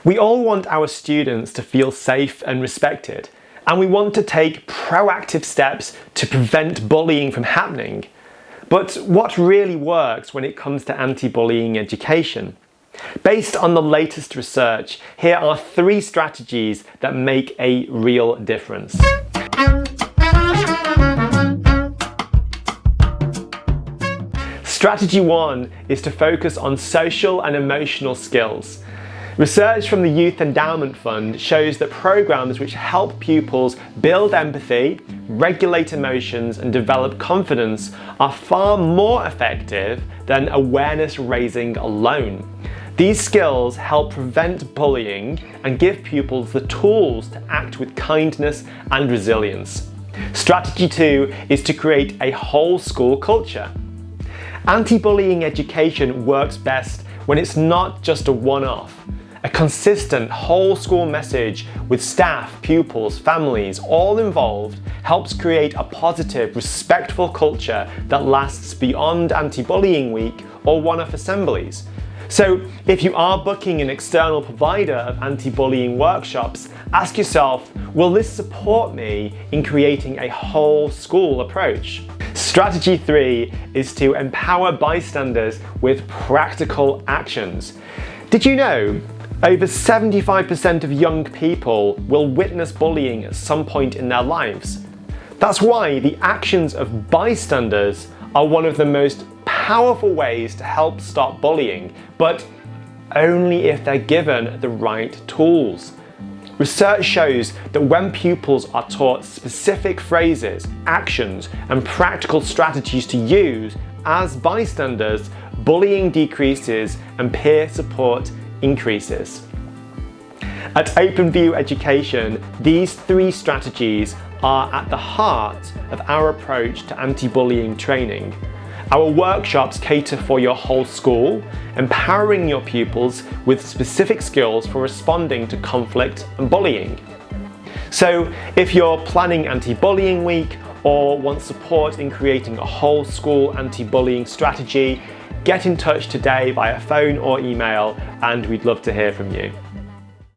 We all want our students to feel safe and respected, and we want to take proactive steps to prevent bullying from happening. But what really works when it comes to anti-bullying education? Based on the latest research, here are 3 strategies that make a real difference. Strategy 1 is to focus on social and emotional skills. Research from the Youth Endowment Fund shows that programs which help pupils build empathy, regulate emotions, and develop confidence are far more effective than awareness raising alone. These skills help prevent bullying and give pupils the tools to act with kindness and resilience. Strategy 2 is to create a whole school culture. Anti-bullying education works best when it's not just a one-off. A consistent whole school message with staff, pupils, families, all involved helps create a positive, respectful culture that lasts beyond anti-bullying week or one-off assemblies. So if you are booking an external provider of anti-bullying workshops, ask yourself, will this support me in creating a whole school approach? Strategy 3 is to empower bystanders with practical actions. Did you know over 75% of young people will witness bullying at some point in their lives? That's why the actions of bystanders are one of the most powerful ways to help stop bullying, but only if they're given the right tools. Research shows that when pupils are taught specific phrases, actions, and practical strategies to use as bystanders, bullying decreases and peer support increases. At OpenView Education, these 3 strategies are at the heart of our approach to anti-bullying training. Our workshops cater for your whole school, empowering your pupils with specific skills for responding to conflict and bullying. So if you're planning anti-bullying week or want support in creating a whole school anti-bullying strategy, get in touch today via phone or email, and we'd love to hear from you.